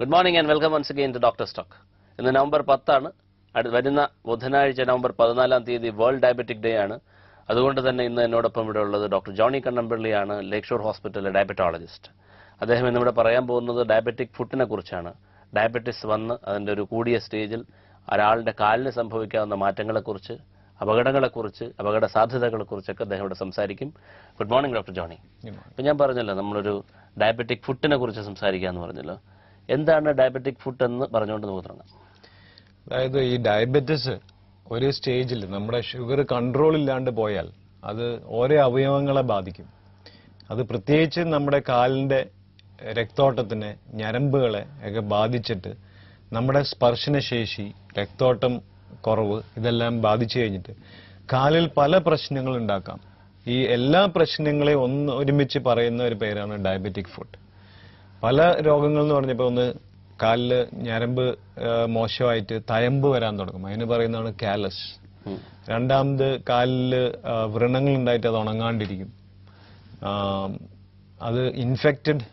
Good morning and welcome once again to Dr. Stock. ഇന്ന് November 10 വരുന്ന ബുധനാഴ്ച November 14 world diabetic day ആണ്. അതുകൊണ്ട് തന്നെ ഇന്ന് എന്നോടൊപ്പം ഇവിടെ ഉള്ളത് ഡോക്ടർ ജോണി കണ്ണമ്പള്ളിയാണ്, ലേക്ക് ഷോർ ഹോസ്പിറ്റലിലെ ഡയബറ്റോളജിസ്റ്റ്. അദ്ദേഹം ഇന്നിവിടെ പറയാൻ പോകുന്നത് ഡയബറ്റിക് ഫുഡിനെ കുറിച്ചാണ്. ഡയബറ്റിസ് വന്ന് അതിൻ്റെ ഒരു കൂടിയ സ്റ്റേജിൽ ഒരാളുടെ കാലിന് സംഭവിക്കാവുന്ന മാറ്റങ്ങളെക്കുറിച്ച്, അപകടങ്ങളെക്കുറിച്ച്, അപകട സാധ്യതകളെക്കുറിച്ചൊക്കെ അദ്ദേഹം ഇവിടെ സംസാരിക്കും. Good morning doctor Johnny. ഇപ്പം ഞാൻ പറഞ്ഞല്ലോ നമ്മളൊരു ഡയബറ്റിക് ഫുഡിനെ കുറിച്ച് സംസാരിക്കാമെന്ന് പറഞ്ഞല്ലോ. എന്താണ് ഡയബറ്റിക് ഫുഡ് എന്ന് പറഞ്ഞുകൊണ്ട് നമുക്ക് തുടങ്ങാം. അതായത് ഈ ഡയബറ്റിസ് ഒരു സ്റ്റേജിൽ നമ്മുടെ ഷുഗർ കൺട്രോൾ ഇല്ലാണ്ട് പോയാൽ അത് ഓരോ അവയവങ്ങളെ ബാധിക്കും. അത് പ്രത്യേകിച്ച് നമ്മുടെ കാലിന്റെ രക്തോട്ടത്തിനെ, ഞരമ്പുകളെ ഒക്കെ ബാധിച്ചിട്ട് നമ്മുടെ സ്പർശനശേഷി, രക്തോട്ടം കുറവ് ഇതെല്ലാം ബാധിച്ചു കഴിഞ്ഞിട്ട് കാലിൽ പല പ്രശ്നങ്ങൾ ഉണ്ടാക്കാം. ഈ എല്ലാ പ്രശ്നങ്ങളെയും ഒരുമിച്ച് പറയുന്ന ഒരു പേരാണ് ഡയബറ്റിക് ഫുഡ്. പല രോഗങ്ങൾ എന്ന് പറഞ്ഞപ്പോൾ ഒന്ന് കാലില് ഞരമ്പ് മോശമായിട്ട് തയമ്പ് വരാൻ തുടങ്ങും, അതിന് പറയുന്നതാണ് കാലസ്. രണ്ടാമത് കാലില് വ്രണങ്ങൾ ഉണ്ടായിട്ട് അത് ഉണങ്ങാണ്ടിരിക്കും. അത് ഇൻഫെക്റ്റഡ്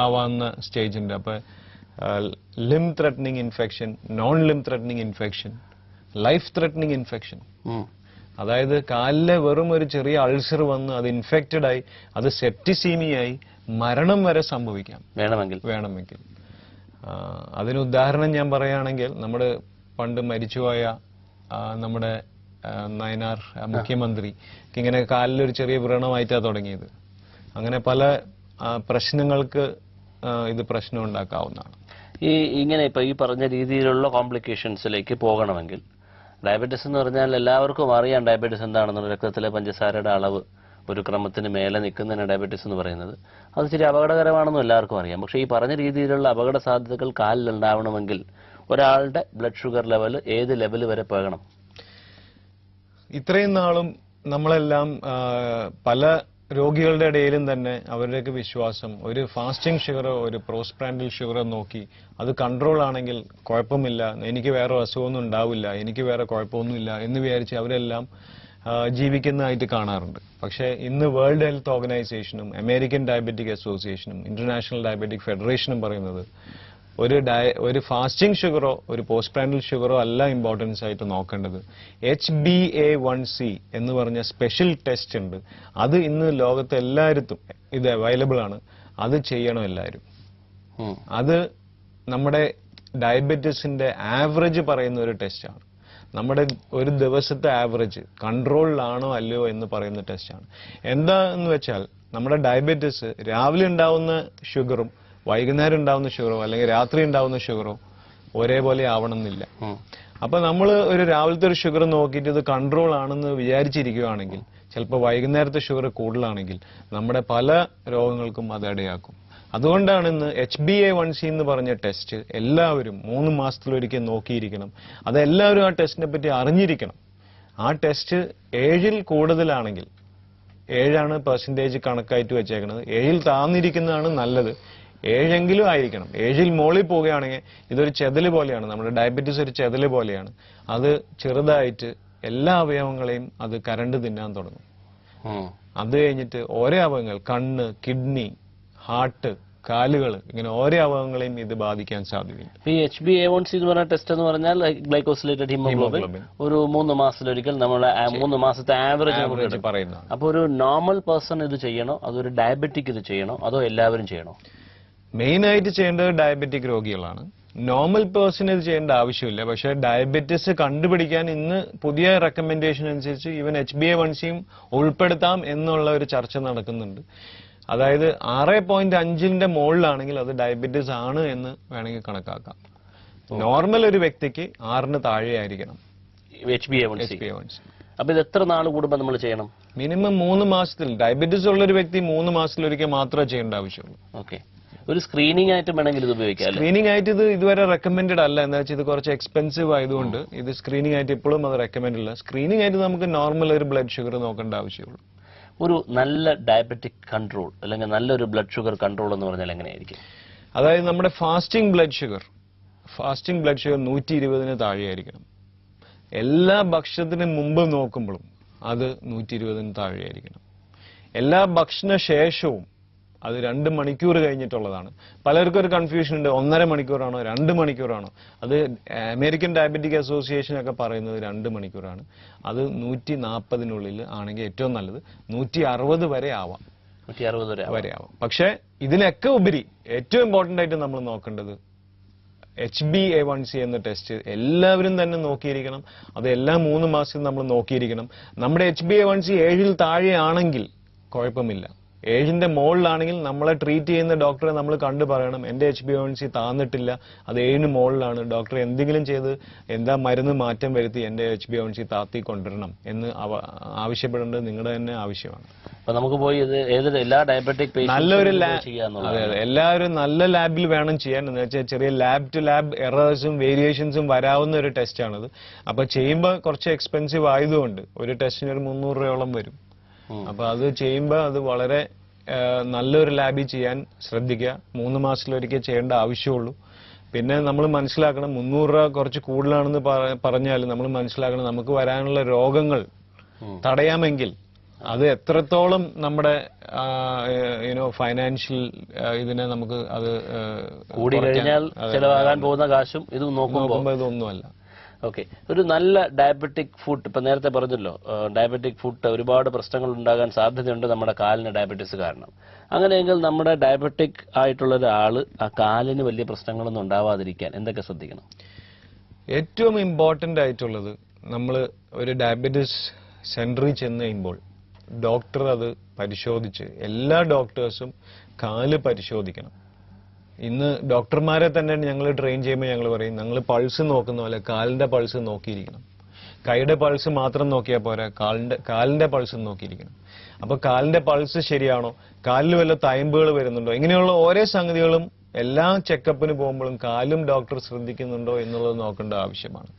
ആവാവുന്ന സ്റ്റേജ് ഉണ്ട്. അപ്പൊ limb threatening infection, non limb threatening infection, life threatening infection. അതായത് കാലിലെ വെറും ഒരു ചെറിയ അൾസർ വന്ന് അത് ഇൻഫെക്റ്റഡ് ആയി അത് സെപ്റ്റിസീമിയായി മരണം വരെ സംഭവിക്കാം വേണമെങ്കിൽ. അതിന് ഉദാഹരണം ഞാൻ പറയുകയാണെങ്കിൽ നമ്മുടെ പണ്ട് മരിച്ചുപോയ നമ്മുടെ നയനാർ മുഖ്യമന്ത്രി ഇങ്ങനെ കാലിലൊരു ചെറിയ വ്രണമായിട്ടാണ് തുടങ്ങിയത്. അങ്ങനെ പല പ്രശ്നങ്ങൾക്ക് ഇത് പ്രശ്നം ഉണ്ടാക്കാവുന്നതാണ്. ഇങ്ങനെ ഇപ്പൊ ഈ പറഞ്ഞ രീതിയിലുള്ള കോംപ്ലിക്കേഷൻസിലേക്ക് പോകണമെങ്കിൽ ഡയബറ്റിസ് എന്ന് പറഞ്ഞാൽ എല്ലാവർക്കും അറിയാം ഡയബറ്റിസ് എന്താണെന്നുള്ള. രക്തത്തിലെ പഞ്ചസാരയുടെ അളവ് ഒരു ക്രമത്തിന് മേലെ നിൽക്കുന്നതിന് ഡയബറ്റിസ് എന്ന് പറയുന്നത് അത് ഇച്ചിരി അപകടകരമാണെന്നും എല്ലാവർക്കും അറിയാം. പക്ഷേ ഈ പറഞ്ഞ രീതിയിലുള്ള അപകട സാധ്യതകൾ കാലിൽ ഉണ്ടാവണമെങ്കിൽ ഒരാളുടെ ബ്ലഡ് ഷുഗർ ലെവൽ ഏത് ലെവൽ വരെ പോകണം? ഇത്രയും നാളും നമ്മളെല്ലാം പല രോഗികളുടെ ഇടയിലും തന്നെ അവരുടെയൊക്കെ വിശ്വാസം ഒരു ഫാസ്റ്റിംഗ് ഷുഗറോ ഒരു പ്രോസ്പ്രാൻഡിൽ ഷുഗറോ നോക്കി അത് കൺട്രോൾ ആണെങ്കിൽ കുഴപ്പമില്ല, എനിക്ക് വേറെ അസുഖമൊന്നും ഉണ്ടാവില്ല, എനിക്ക് വേറെ കുഴപ്പമൊന്നുമില്ല എന്ന് വിചാരിച്ച് അവരെല്ലാം ജീവിക്കുന്നതായിട്ട് കാണാറുണ്ട്. പക്ഷേ ഇന്ന് വേൾഡ് ഹെൽത്ത് ഓർഗനൈസേഷനും അമേരിക്കൻ ഡയബറ്റിക് അസോസിയേഷനും ഇന്റർനാഷണൽ ഡയബറ്റിക് ഫെഡറേഷനും പറയുന്നത് ഒരു ഫാസ്റ്റിംഗ് ഷുഗറോ ഒരു പോസ്റ്റ്പ്രാൻഡിൽ ഷുഗറോ അല്ല ഇമ്പോർട്ടൻസ് ആയിട്ട് നോക്കേണ്ടത്. HbA1c എന്ന് പറഞ്ഞ സ്പെഷ്യൽ ടെസ്റ്റ് ഉണ്ട്. അത് ഇന്ന് ലോകത്ത് എല്ലായിടത്തും ഇത് അവൈലബിൾ ആണ്. അത് ചെയ്യണം എല്ലാവരും. അത് നമ്മുടെ ഡയബറ്റിസിന്റെ ആവറേജ് പറയുന്ന ഒരു ടെസ്റ്റാണ്. നമ്മുടെ ഒരു ദിവസത്തെ ആവറേജ് കൺട്രോളിലാണോ അല്ലയോ എന്ന് പറയുന്ന ടെസ്റ്റാണ്. എന്താന്ന് വെച്ചാൽ നമ്മുടെ ഡയബറ്റിസ് രാവിലെ ഉണ്ടാവുന്ന ഷുഗറും വൈകുന്നേരം ഉണ്ടാവുന്ന ഷുഗറോ അല്ലെങ്കിൽ രാത്രി ഉണ്ടാവുന്ന ഷുഗറോ ഒരേപോലെ ആവണമെന്നില്ല. അപ്പൊ നമ്മൾ ഒരു രാവിലത്തെ ഒരു ഷുഗർ നോക്കിയിട്ട് ഇത് കൺട്രോൾ ആണെന്ന് വിചാരിച്ചിരിക്കുകയാണെങ്കിൽ ചിലപ്പോൾ വൈകുന്നേരത്തെ ഷുഗർ കൂടുതലാണെങ്കിൽ നമ്മുടെ പല രോഗങ്ങൾക്കും അത് ഇടയാക്കും. അതുകൊണ്ടാണ് ഇന്ന് HbA1c എന്ന് പറഞ്ഞ ടെസ്റ്റ് എല്ലാവരും 3 മാസത്തിലൊരിക്കൽ നോക്കിയിരിക്കണം. അതെല്ലാവരും ആ ടെസ്റ്റിനെ പറ്റി അറിഞ്ഞിരിക്കണം. ആ ടെസ്റ്റ് 7ൽ കൂടുതലാണെങ്കിൽ, 7ആണ് പെർസെന്റേജ് കണക്കായിട്ട് വെച്ചേക്കുന്നത്, 7ൽ താന്നിരിക്കുന്നതാണ് നല്ലത്. 7എങ്കിലും ആയിരിക്കണം. 7ൽ മുകളിൽ പോവുകയാണെങ്കിൽ ഇതൊരു ചെതല് പോലെയാണ്. നമ്മുടെ ഡയബറ്റീസ് ഒരു ചെതല് പോലെയാണ്. അത് ചെറുതായിട്ട് എല്ലാ അവയവങ്ങളെയും അത് കരണ്ട് തിന്നാൻ തുടങ്ങും. അത് കഴിഞ്ഞിട്ട് ഓരോ അവയവങ്ങൾ, കണ്ണ്, കിഡ്നി, ഹാർട്ട്, കാലുകൾ, ഇങ്ങനെ ഓരോ അവയവങ്ങളെയും ഇത് ബാധിക്കാൻ സാധ്യതയുണ്ട്. ഈ HbA1c എന്ന് പറഞ്ഞ ടെസ്റ്റ് എന്ന് പറഞ്ഞാൽ ഗ്ലൈക്കോസിലേറ്റഡ് ഹീമോഗ്ലോബിൻ ഒരു 3 മാസത്തിലൊരിക്കൽ നമ്മൾ 3 മാസത്തെ ആവറേജ് പറയുന്നതാണ്. അപ്പോൾ ഒരു നോർമൽ പേഴ്സൺ ഇത് ചെയ്യണോ അതോ ഒരു ഡയബറ്റിക് ഇത് ചെയ്യണോ അതോ എല്ലാവരും ചെയ്യണോ? മെയിൻ ആയിട്ട് ചെയ്യേണ്ടത് ഡയബറ്റിക് രോഗികളാണ്. നോർമൽ പേഴ്സൺ ഇത് ചെയ്യേണ്ട ആവശ്യമില്ല. പക്ഷേ ഡയബറ്റിസ് കണ്ടുപിടിക്കാൻ ഇന്ന് പുതിയ റെക്കമെൻഡേഷൻ അനുസരിച്ച് ഈവൻ HbA1cയും ഉൾപ്പെടുത്താം എന്നുള്ള ഒരു ചർച്ച നടക്കുന്നുണ്ട്. അതായത് 6.5ന്റെ മുകളിലാണെങ്കിൽ അത് ഡയബറ്റിസ് ആണ് എന്ന് വേണമെങ്കിൽ കണക്കാക്കാം. നോർമൽ ഒരു വ്യക്തിക്ക് 6ന് താഴെ ആയിരിക്കണം HbA1c. അപ്പൊ ഇത് എത്ര നാൾ കൂടുമ്പോൾ നമ്മൾ ചെയ്യണം? മിനിമം 3 മാസത്തിൽ. ഡയബറ്റിസ് ഉള്ള ഒരു വ്യക്തി 3 മാസത്തിലൊരിക്കൽ മാത്രമേ ചെയ്യേണ്ട ആവശ്യമുള്ളൂ. ഓക്കെ. ഒരു സ്ക്രീനിങ് ആയിട്ട് വേണമെങ്കിൽ ഇത് ഉപയോഗിക്കാം. സ്ക്രീനിങ് ആയിട്ട് ഇത് ഇതുവരെ റെക്കമെൻഡഡ് അല്ല. എന്താ വെച്ചാൽ ഇത് കുറച്ച് എക്സ്പെൻസീവ് ആയതുകൊണ്ട് ഇത് സ്ക്രീനിങ് ആയിട്ട് ഇപ്പോഴും അത് റെക്കമെൻഡ് അല്ല. സ്ക്രീനിങ് ആയിട്ട് നമുക്ക് നോർമൽ ഒരു ബ്ലഡ് ഷുഗർ നോക്കേണ്ട ആവശ്യമുള്ളൂ. ഒരു നല്ല ഡയബറ്റിക് കൺട്രോൾ അല്ലെങ്കിൽ നല്ലൊരു ബ്ലഡ് ഷുഗർ കൺട്രോൾ എന്ന് പറഞ്ഞാൽ എങ്ങനെയായിരിക്കും? അതായത് നമ്മുടെ ഫാസ്റ്റിംഗ് ബ്ലഡ് ഷുഗർ 120ന് താഴെയായിരിക്കണം. എല്ലാ ഭക്ഷണത്തിന് മുമ്പ് നോക്കുമ്പോഴും അത് 120ന് താഴെയായിരിക്കണം. എല്ലാ ഭക്ഷണ ശേഷവും അത് 2 മണിക്കൂർ കഴിഞ്ഞിട്ടുള്ളതാണ്. പലർക്കും ഒരു കൺഫ്യൂഷൻ ഉണ്ട്, 1.5 മണിക്കൂറാണോ 2 മണിക്കൂറാണോ? അത് അമേരിക്കൻ ഡയബറ്റിക് അസോസിയേഷൻ ഒക്കെ പറയുന്നത് 2 മണിക്കൂറാണ്. അത് 140-നുള്ളിൽ ആണെങ്കിൽ ഏറ്റവും നല്ലത്. 160 വരെ ആവാം, 160 വരെ ആവാം. പക്ഷെ ഇതിനൊക്കെ ഉപരി ഏറ്റവും ഇമ്പോർട്ടന്റ് ആയിട്ട് നമ്മൾ നോക്കേണ്ടത് HbA1c എന്ന ടെസ്റ്റ് എല്ലാവരും തന്നെ നോക്കിയിരിക്കണം. അത് എല്ലാ 3 മാസവും നമ്മൾ നോക്കിയിരിക്കണം. നമ്മുടെ HbA1c 7-ൽ താഴെയാണെങ്കിൽ കുഴപ്പമില്ല. 7-ന്റെ മുകളിലാണെങ്കിൽ നമ്മളെ ട്രീറ്റ് ചെയ്യുന്ന ഡോക്ടറെ നമ്മൾ കണ്ടു പറയണം, എന്റെ HbA1c താന്നിട്ടില്ല, അത് 7-ന് മുകളിലാണ്, ഡോക്ടർ എന്തെങ്കിലും ചെയ്ത് എന്താ മരുന്ന് മാറ്റം വരുത്തി എന്റെ HbA1c താത്തി കൊണ്ടുവരണം എന്ന് ആവശ്യപ്പെടേണ്ടത് നിങ്ങളുടെ തന്നെ ആവശ്യമാണ്. അപ്പൊ നമുക്ക് പോയി ഇത് എല്ലാ ഡയബറ്റിക് നല്ലൊരു എല്ലാവരും നല്ല ലാബിൽ വേണം ചെയ്യാൻ. എന്ന് വെച്ചാൽ ചെറിയ ലാബ് ടു ലാബ് എറേഴ്സും വേരിയേഷൻസും വരാവുന്ന ഒരു ടെസ്റ്റാണിത്. അപ്പൊ ചെയ്യുമ്പോൾ കുറച്ച് എക്സ്പെൻസീവ് ആയതുകൊണ്ട് ഒരു ടെസ്റ്റിന് ഒരു 300 രൂപയോളം വരും. അപ്പൊ അത് ചെയ്യുമ്പോൾ അത് വളരെ നല്ലൊരു ലാബിൽ ചെയ്യാൻ ശ്രദ്ധിക്കുക. 3 മാസത്തിലൊരിക്കൽ ചെയ്യേണ്ട ആവശ്യമുള്ളൂ. പിന്നെ നമ്മൾ മനസ്സിലാക്കണം, 300 രൂപ കുറച്ച് കൂടുതലാണെന്ന് പറഞ്ഞാൽ നമ്മൾ മനസ്സിലാക്കണം, നമുക്ക് വരാനുള്ള രോഗങ്ങൾ തടയാമെങ്കിൽ അത് എത്രത്തോളം നമ്മുടെ ഫൈനാൻഷ്യൽ ഇതിനെ നമുക്ക് അത് കൂടി കഴിഞ്ഞാൽ ചെലവാകാൻ പോകുന്ന കാശും ഇത് നോക്കുമ്പോൾ ഇതൊന്നുമല്ല. ഓക്കെ, ഒരു നല്ല ഡയബറ്റിക് ഫുഡ്, ഇപ്പൊ നേരത്തെ പറഞ്ഞല്ലോ ഡയബറ്റിക് ഫുഡ് ഒരുപാട് പ്രശ്നങ്ങൾ ഉണ്ടാകാൻ സാധ്യതയുണ്ട് നമ്മുടെ കാലിന് ഡയബറ്റീസ് കാരണം. അങ്ങനെയെങ്കിൽ നമ്മുടെ ഡയബറ്റിക് ആയിട്ടുള്ള ഒരാള് ആ കാലിന് വലിയ പ്രശ്നങ്ങളൊന്നും ഉണ്ടാവാതിരിക്കാൻ എന്തൊക്കെ ശ്രദ്ധിക്കണം? ഏറ്റവും ഇമ്പോർട്ടന്റ് ആയിട്ടുള്ളത്, നമ്മൾ ഒരു ഡയബറ്റീസ് സെന്ററിൽ ചെന്ന് കഴിയുമ്പോൾ ഡോക്ടർ അത് പരിശോധിച്ച്, എല്ലാ ഡോക്ടേഴ്സും കാല് പരിശോധിക്കണം. ഇന്ന് ഡോക്ടർമാരെ തന്നെ ഞങ്ങൾ ട്രെയിൻ ചെയ്യുമ്പോൾ ഞങ്ങൾ പറയും, ഞങ്ങൾ പൾസ് നോക്കുന്ന പോലെ കാലിന്റെ പൾസ് നോക്കിയിരിക്കണം. കൈയുടെ പൾസ് മാത്രം നോക്കിയാൽ പോരാ, കാലിന്റെ പൾസ് നോക്കിയിരിക്കണം. അപ്പൊ കാലിന്റെ പൾസ് ശരിയാണോ, കാലിൽ വല്ല തയമ്പുകൾ വരുന്നുണ്ടോ, ഇങ്ങനെയുള്ള ഓരോ സംഗതികളും എല്ലാ ചെക്കപ്പിന് പോകുമ്പോഴും കാലും ഡോക്ടർ ശ്രദ്ധിക്കുന്നുണ്ടോ എന്നുള്ളത് നോക്കേണ്ട ആവശ്യമാണ്.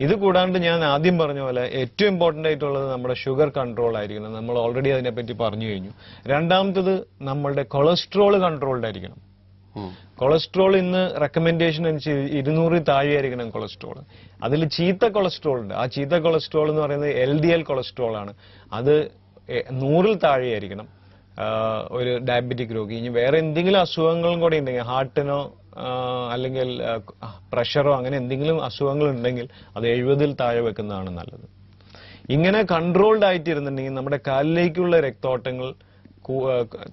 ഇത് കൂടാണ്ട് ഞാൻ ആദ്യം പറഞ്ഞ പോലെ ഏറ്റവും ഇമ്പോർട്ടന്റ് ആയിട്ടുള്ളത് നമ്മുടെ ഷുഗർ കൺട്രോൾ ആയിരിക്കണം. നമ്മൾ ഓൾറെഡി അതിനെപ്പറ്റി പറഞ്ഞു കഴിഞ്ഞു. രണ്ടാമത്തത് നമ്മളുടെ കൊളസ്ട്രോൾ കൺട്രോൾഡ് ആയിരിക്കണം. കൊളസ്ട്രോൾ ഇന്ന് റെക്കമെൻഡേഷൻ അനുസരിച്ച് 200 താഴെയായിരിക്കണം കൊളസ്ട്രോൾ. അതിൽ ചീത്ത കൊളസ്ട്രോൾ ഉണ്ട്. ആ ചീത്ത കൊളസ്ട്രോൾ എന്ന് പറയുന്നത് LDL കൊളസ്ട്രോൾ ആണ്. അത് 100-ൽ താഴെയായിരിക്കണം ഒരു ഡയബറ്റിക് രോഗി. ഇനി വേറെ എന്തെങ്കിലും അസുഖങ്ങളും കൂടെ ഉണ്ടെങ്കിൽ, ഹാർട്ടിനോ അല്ലെങ്കിൽ പ്രഷറോ അങ്ങനെ എന്തെങ്കിലും അസുഖങ്ങൾ ഉണ്ടെങ്കിൽ അത് 70-ൽ താഴെ വെക്കുന്നതാണ് നല്ലത്. ഇങ്ങനെ കൺട്രോൾഡ് ആയിട്ടിരുന്നുണ്ടെങ്കിൽ നമ്മുടെ കാലിലേക്കുള്ള രക്തോട്ടങ്ങൾ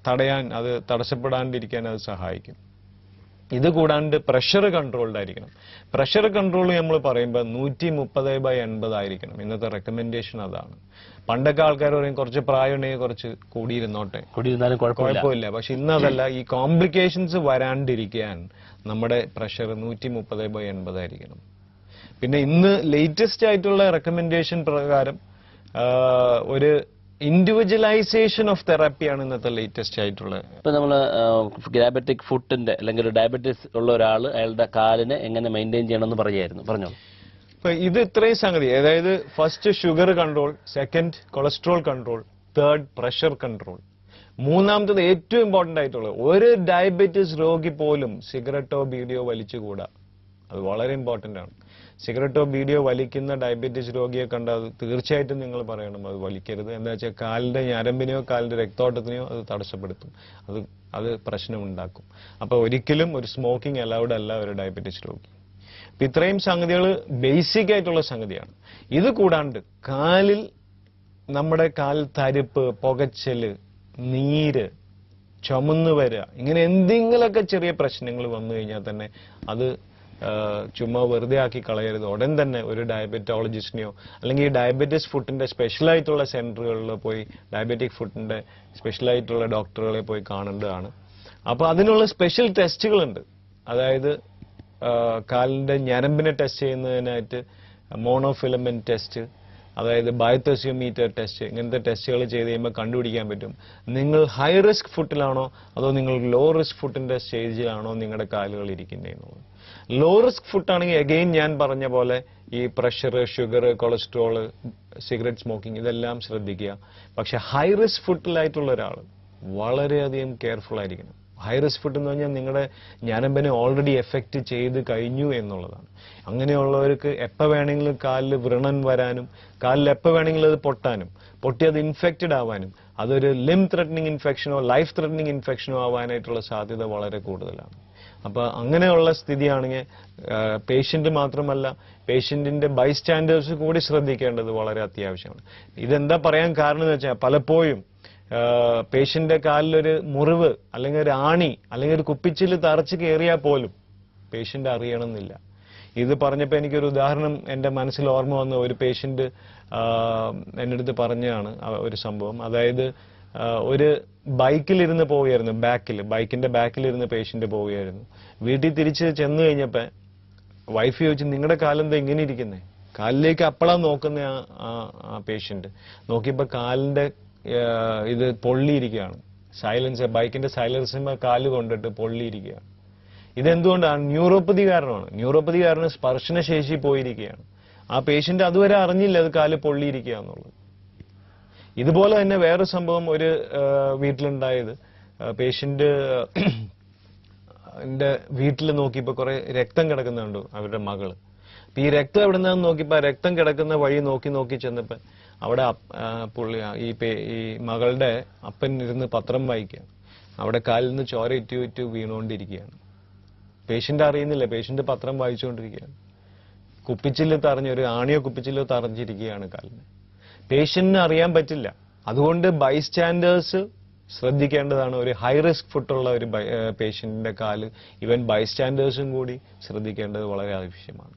തടയാൻ, അത് തടസ്സപ്പെടാണ്ടിരിക്കാൻ അത് സഹായിക്കും. ഇത് കൂടാണ്ട് പ്രഷർ കൺട്രോൾഡ് ആയിരിക്കണം. പ്രഷർ കൺട്രോൾ നമ്മൾ പറയുമ്പോൾ 130/80 ആയിരിക്കണം. ഇന്നത്തെ റെക്കമെൻഡേഷൻ അതാണ്. പണ്ടൊക്കെ ആൾക്കാർ പറയും കുറച്ച് പ്രായം ഉണ്ടെങ്കിൽ കുറച്ച് കൂടിയിരുന്നോട്ടെ, കൂടിയിരുന്നാലും കുഴപ്പമില്ല. പക്ഷെ ഇന്ന് അതല്ല. ഈ കോംപ്ലിക്കേഷൻസ് വരാണ്ടിരിക്കാൻ നമ്മുടെ പ്രഷർ 130/80 ആയിരിക്കണം. പിന്നെ ഇന്ന് ലേറ്റസ്റ്റ് ആയിട്ടുള്ള റെക്കമെൻഡേഷൻ പ്രകാരം ഒരു ഇൻഡിവിജ്വലൈസേഷൻ ഓഫ് തെറാപ്പിയാണ് ഇന്നത്തെ ലേറ്റസ്റ്റ് ആയിട്ടുള്ളത്. ഇപ്പൊ നമ്മള് ഡയബറ്റിക് ഫുഡിന്റെ അല്ലെങ്കിൽ ഡയബറ്റീസ് ഉള്ള ഒരാൾ അയാളുടെ കാലിനെ എങ്ങനെ മെയിൻറ്റെയിൻ ചെയ്യണമെന്ന് പറഞ്ഞോ. ഇപ്പൊ ഇത് ഇത്രയും സംഗതി, അതായത് first sugar control, second cholesterol control, third pressure control, മൂന്നാമത്തത് ഏറ്റവും ഇമ്പോർട്ടന്റ് ആയിട്ടുള്ളത്, ഒരു ഡയബറ്റീസ് രോഗി പോലും സിഗരറ്റോ ബീഡിയോ വലിച്ചുകൂടാ. അത് വളരെ ഇമ്പോർട്ടന്റ് ആണ്. സിഗരറ്റോ ബീഡിയോ വലിക്കുന്ന ഡയബറ്റീസ് രോഗിയെ കണ്ടാൽ തീർച്ചയായിട്ടും നിങ്ങൾ പറയണം അത് വലിക്കരുത്. എന്താ വെച്ചാൽ കാലിന്റെ ഞരമ്പിനെയോ കാലിന്റെ രക്തോട്ടത്തിനെയോ അത് തടസ്സപ്പെടുത്തും, അത് പ്രശ്നമുണ്ടാക്കും. അപ്പൊ ഒരിക്കലും ഒരു സ്മോക്കിംഗ് അലൗഡ് അല്ല ഒരു ഡയബറ്റീസ് രോഗി. അപ്പൊ ഇത്രയും സംഗതികൾ ബേസിക് ആയിട്ടുള്ള സംഗതിയാണ്. ഇത് കൂടാണ്ട് കാലിൽ നമ്മുടെ കാൽ തരിപ്പ്, പുകച്ചല്, നീര്, ചുമന്നു വരിക, ഇങ്ങനെ എന്തെങ്കിലുമൊക്കെ ചെറിയ പ്രശ്നങ്ങൾ വന്നു കഴിഞ്ഞാൽ തന്നെ അത് ചുമ്മാ വെറുതെ ആക്കി കളയരുത്. ഉടൻ തന്നെ ഒരു ഡയബറ്റോളജിസ്റ്റിനെയോ അല്ലെങ്കിൽ ഈ ഡയബറ്റിസ് ഫുഡിന്റെ സ്പെഷ്യലായിട്ടുള്ള സെന്ററുകളിൽ പോയി ഡയബറ്റിക് ഫുഡിന്റെ സ്പെഷ്യലായിട്ടുള്ള ഡോക്ടറുകളെ പോയി കാണേണ്ടതാണ്. അപ്പൊ അതിനുള്ള സ്പെഷ്യൽ ടെസ്റ്റുകളുണ്ട്. അതായത് കാലിന്റെ ഞരമ്പിനെ ടെസ്റ്റ് ചെയ്യുന്നതിനായിട്ട് മോണോഫിലമെന്റ് ടെസ്റ്റ്, അതായത് ബയോതെസിയോമീറ്റർ ടെസ്റ്റ്, ഇങ്ങനത്തെ ടെസ്റ്റുകൾ ചെയ്ത് കഴിയുമ്പോൾ കണ്ടുപിടിക്കാൻ പറ്റും നിങ്ങൾ ഹൈ റിസ്ക് ഫുഡിലാണോ അതോ നിങ്ങൾ ലോ റിസ്ക് ഫുഡിന്റെ സ്റ്റേജിലാണോ നിങ്ങളുടെ കാലുകൾ ഇരിക്കുന്നത്. ലോ റിസ്ക് ഫുഡാണെങ്കിൽ അഗെയിൻ ഞാൻ പറഞ്ഞ പോലെ ഈ pressure, sugar, cholesterol, cigarette smoking ഇതെല്ലാം ശ്രദ്ധിക്കുക. പക്ഷെ ഹൈ റിസ്ക് ഫുഡിലായിട്ടുള്ള ഒരാൾ വളരെയധികം കെയർഫുൾ ആയിരിക്കണം. ഹൈ റിസ്ക് ഫുഡ് എന്ന് പറഞ്ഞാൽ നിങ്ങളുടെ ഞരമ്പിനെ ഓൾറെഡി എഫക്റ്റ് ചെയ്ത് കഴിഞ്ഞു എന്നുള്ളതാണ്. അങ്ങനെയുള്ളവർക്ക് എപ്പോൾ വേണമെങ്കിലും കാലിൽ വ്രണൻ വരാനും കാലിൽ എപ്പോൾ വേണമെങ്കിലും അത് പൊട്ടി അത് ഇൻഫെക്റ്റഡ് ആവാനും അതൊരു ലിം ത്രെറ്റനിങ് ഇൻഫെക്ഷനോ ലൈഫ് ത്രെറ്റനിങ് ഇൻഫെക്ഷനോ ആവാനായിട്ടുള്ള സാധ്യത വളരെ കൂടുതലാണ്. അപ്പോൾ അങ്ങനെയുള്ള സ്ഥിതിയാണെങ്കിൽ പേഷ്യന്റ് മാത്രമല്ല പേഷ്യന്റിന്റെ ബൈസ്റ്റാൻഡേഴ്സ് കൂടി ശ്രദ്ധിക്കേണ്ടത് വളരെ അത്യാവശ്യമാണ്. ഇതെന്താ പറയാൻ കാരണം എന്ന് വെച്ചാൽ പലപ്പോഴും പേഷ്യന്റിന്റെ കാലിലൊരു മുറിവ് അല്ലെങ്കിൽ ഒരു ആണി അല്ലെങ്കിൽ ഒരു കുപ്പിച്ചില് തറച്ച് കയറിയാൽ പോലും പേഷ്യന്റ് അറിയണമെന്നില്ല. ഇത് പറഞ്ഞപ്പോൾ എനിക്കൊരു ഉദാഹരണം എൻ്റെ മനസ്സിൽ ഓർമ്മ വന്ന ഒരു പേഷ്യന്റ് എൻ്റെ അടുത്ത് പറഞ്ഞതാണ് ഒരു സംഭവം. അതായത് ഒരു ബൈക്കിലിരുന്ന് പോവുകയായിരുന്നു, ബൈക്കിന്റെ ബാക്കിലിരുന്ന് പേഷ്യന്റ് പോവുകയായിരുന്നു. വീട്ടിൽ തിരിച്ച് ചെന്ന് കഴിഞ്ഞപ്പോൾ വൈഫ് ചോദിച്ചു, നിങ്ങളുടെ കാലെന്താ ഇങ്ങനെ ഇരിക്കുന്നേ? കാലിലേക്ക് അപ്പളാ നോക്കുന്ന ആ പേഷ്യന്റ് നോക്കിയപ്പോൾ കാലിന്റെ ഇത് പൊള്ളിയിരിക്കുകയാണ്. ബൈക്കിന്റെ സൈലൻസർ കാല് കൊണ്ടിട്ട് പൊള്ളിയിരിക്കുകയാണ്. ഇതെന്തുകൊണ്ടാണ്? ന്യൂറോപ്പതി കാരണമാണ്. ന്യൂറോപ്പതി കാരണം സ്പർശനശേഷി പോയിരിക്കുകയാണ്. ആ പേഷ്യന്റ് അതുവരെ അറിഞ്ഞില്ല അത് കാല് പൊള്ളിയിരിക്കുക എന്നുള്ളത്. ഇതുപോലെ തന്നെ വേറൊരു സംഭവം ഒരു വീട്ടിലുണ്ടായത്. പേഷ്യന്റ് വീട്ടിൽ നോക്കിയപ്പോൾ കുറെ രക്തം കിടക്കുന്നുണ്ട് അവരുടെ മകള്. അപ്പൊ ഈ രക്തം എവിടെ നിന്നാന്ന് നോക്കിയപ്പോ രക്തം കിടക്കുന്ന വഴി നോക്കി ചെന്നപ്പോ അവിടെ ഈ മകളുടെ അപ്പൻ ഇരുന്ന് പത്രം വായിക്കുക. അവിടെ കാലിൽ നിന്ന് ചോര ഇറ്റു വീണുകൊണ്ടിരിക്കുകയാണ്. പേഷ്യന്റ് അറിയുന്നില്ല, പേഷ്യന്റ് പത്രം വായിച്ചുകൊണ്ടിരിക്കുകയാണ്. കുപ്പിച്ചില് തറഞ്ഞ് ഒരു ആണിയോ കുപ്പിച്ചില്ലോ തറഞ്ഞിരിക്കുകയാണ് കാലിന്. പേഷ്യന്റിന് അറിയാൻ പറ്റില്ല. അതുകൊണ്ട് ബൈസ്റ്റാൻഡേഴ്സ് ശ്രദ്ധിക്കേണ്ടതാണ്. ഒരു ഹൈ റിസ്ക് ഫുട്ടുള്ള ഒരു പേഷ്യന്റിന്റെ കാല് ഈവൻ ബൈസ്റ്റാൻഡേഴ്സും കൂടി ശ്രദ്ധിക്കേണ്ടത് വളരെ ആവശ്യമാണ്.